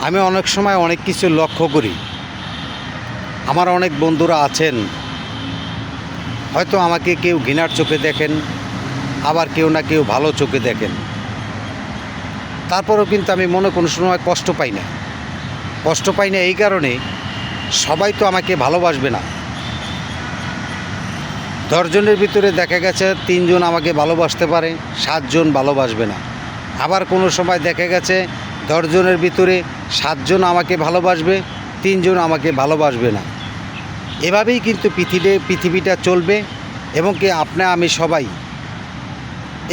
আমি অনেক সময় অনেক কিছু লক্ষ্য করি। আমার অনেক বন্ধুরা আছেন, হয়তো আমাকে কেউ ঘৃণার চোখে দেখেন, আবার কেউ না কেউ ভালো চোখে দেখেন। তারপরেও কিন্তু আমি মনে কোনো সময় কষ্ট পাই না এই কারণে, সবাই তো আমাকে ভালোবাসবে না। 10 জনের ভিতরে দেখা গেছে 3 জন আমাকে ভালোবাসতে পারে, 7 জন ভালোবাসবে না। আবার কোনো সময় দেখা গেছে 10 জনের ভিতরে 7 জন আমাকে ভালোবাসবে, 3 জন আমাকে ভালোবাসবে না। এভাবেই কিন্তু পৃথিবীটা চলবে, এবং কি আমি সবাই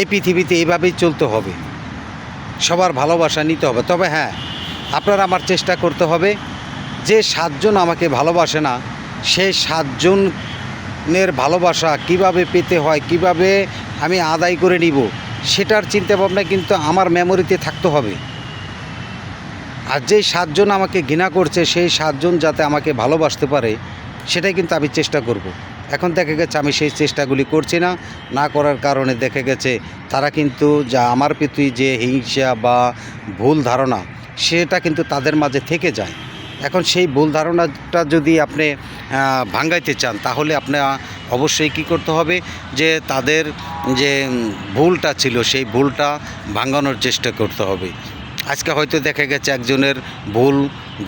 এই পৃথিবীতে এইভাবেই চলতে হবে। সবার ভালোবাসা নিতে হবে। তবে হ্যাঁ, আপনারা আমার চেষ্টা করতে হবে যে 7 জন আমাকে ভালোবাসে না, সেই 7 জনের ভালোবাসা কিভাবে পেতে হয়, কিভাবে আমি আদায় করে নিব, সেটার চিন্তাভাবনা কিন্তু আমার মেমোরিতে থাকতে হবে। আর যেই 7 জন আমাকে ঘৃণা করছে, সেই 7 জন যাতে আমাকে ভালোবাসতে পারে, সেটাই কিন্তু আমি চেষ্টা করব। এখন দেখা গেছে আমি সেই চেষ্টাগুলি করছি না করার কারণে দেখা গেছে তারা কিন্তু যা আমার প্রতি যে হিংসা বা ভুল ধারণা, সেটা কিন্তু তাদের মাঝে থেকে যায়। এখন সেই ভুল ধারণাটা যদি আপনি ভাঙাইতে চান, তাহলে আপনি অবশ্যই কী করতে হবে, যে তাদের যে ভুলটা ছিল সেই ভুলটা ভাঙানোর চেষ্টা করতে হবে। আজকে হয়তো দেখা গেছে একজনের ভুল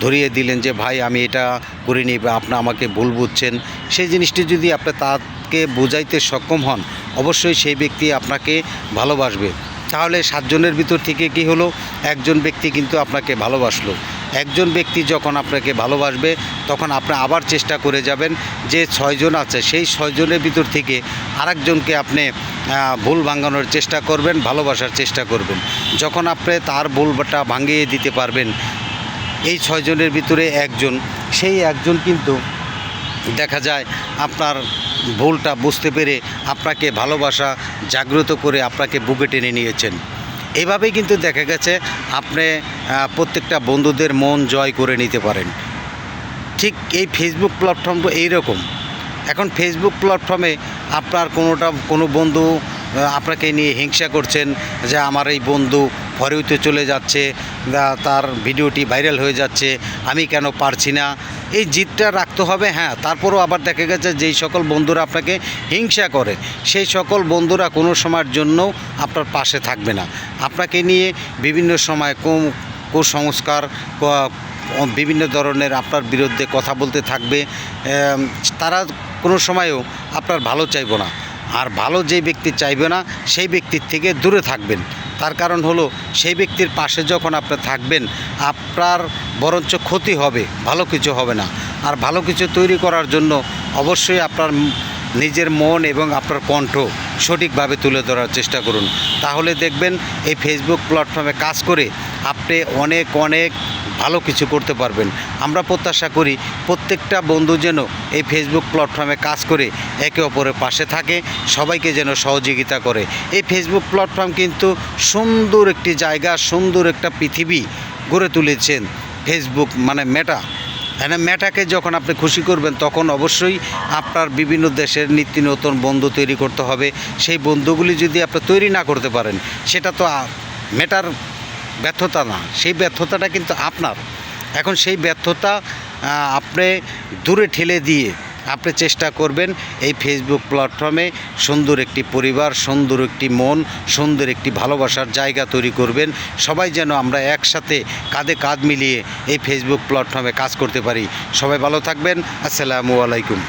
ধরিয়ে দিলেন যে ভাই আমি এটা করিনি, বা আপনি আমাকে ভুল বুঝছেন। সেই জিনিসটি যদি আপনি তাকে বোঝাইতে সক্ষম হন, অবশ্যই সেই ব্যক্তি আপনাকে ভালোবাসবে। তাহলে 7 জনের ভিতর থেকে কি হলো, একজন ব্যক্তি কিন্তু আপনাকে ভালোবাসলো। একজন ব্যক্তি যখন আপনাকে ভালোবাসবে, তখন আপনি আবার চেষ্টা করে যাবেন যে 6 জন আছে, সেই 6 জনের ভিতর থেকে আরেকজনকে আপনি ভুল ভাঙানোর চেষ্টা করবেন, ভালোবাসার চেষ্টা করবেন। যখন আপনি তার ভুলটা ভাঙিয়ে দিতে পারবেন, এই 6 জনের ভিতরে একজন, সেই একজন কিন্তু দেখা যায় আপনার ভুলটা বুঝতে পেরে আপনাকে ভালোবাসা জাগ্রত করে আপনাকে বুকে টেনে নিয়েছেন। এইভাবেই কিন্তু দেখা গেছে আপনি প্রত্যেকটা বন্ধুদের মন জয় করে নিতে পারেন। ঠিক এই ফেসবুক প্ল্যাটফর্ম এইরকম। এখন ফেসবুক প্ল্যাটফর্মে আপনার কোনো বন্ধু আপনাকে নিয়ে হিংসা করছেন যে আমার এই বন্ধু ফরেউতে চলে যাচ্ছে, তার ভিডিওটি ভাইরাল হয়ে যাচ্ছে, আমি কেন পারছি না, এই জিদটা রাখতে হবে। হ্যাঁ, তারপরও আবার দেখা গেছে যেই সকল বন্ধুরা আপনাকে হিংসা করে, সেই সকল বন্ধুরা কোনো সময়ের জন্য আপনার পাশে থাকবে না। আপনাকে নিয়ে বিভিন্ন সময় কুসংস্কার, বিভিন্ন ধরনের আপনার বিরুদ্ধে কথা বলতে থাকবে। তারা কোনো সময়ও আপনার ভালো চাইবে না। আর ভালো যে ব্যক্তি চাইবে না, সেই ব্যক্তির থেকে দূরে থাকবেন। তার কারণ হলো, সেই ব্যক্তির পাশে যখন আপনি থাকবেন, আপনার বরঞ্চ ক্ষতি হবে, ভালো কিছু হবে না। আর ভালো কিছু তৈরি করার জন্য অবশ্যই আপনার নিজের মন এবং আপনার কণ্ঠ সঠিকভাবে তুলে ধরার চেষ্টা করুন। তাহলে দেখবেন এই ফেসবুক প্ল্যাটফর্মে কাজ করে আপনি অনেক ভালো কিছু করতে পারবেন। আমরা প্রত্যাশা করি প্রত্যেকটা বন্ধু যেন এই ফেসবুক প্ল্যাটফর্মে কাজ করে একে অপরের পাশে থাকে, সবাইকে যেন সহযোগিতা করে। এই ফেসবুক প্ল্যাটফর্ম কিন্তু সুন্দর একটি জায়গা, সুন্দর একটা পৃথিবী গড়ে তুলেছেন ফেসবুক, মানে মেটাকে যখন আপনি খুশি করবেন, তখন অবশ্যই আপনার বিভিন্ন দেশের নিত্য নতুন বন্ধু তৈরি করতে হবে। সেই বন্ধুগুলি যদি আপনি তৈরি না করতে পারেন, সেটা তো মেটার ব্যর্থতা না, সেই ব্যর্থতাটা কিন্তু আপনার। এখন সেই ব্যর্থতা আপনি দূরে ঠেলে দিয়ে আপনি চেষ্টা করবেন এই ফেসবুক প্ল্যাটফর্মে সুন্দর একটি পরিবার, সুন্দর একটি মন, সুন্দর একটি ভালোবাসার জায়গা তৈরি করবেন। সবাই যেন আমরা একসাথে কাঁধে কাঁধ মিলিয়ে এই ফেসবুক প্ল্যাটফর্মে কাজ করতে পারি। সবাই ভালো থাকবেন। আসসালামু আলাইকুম।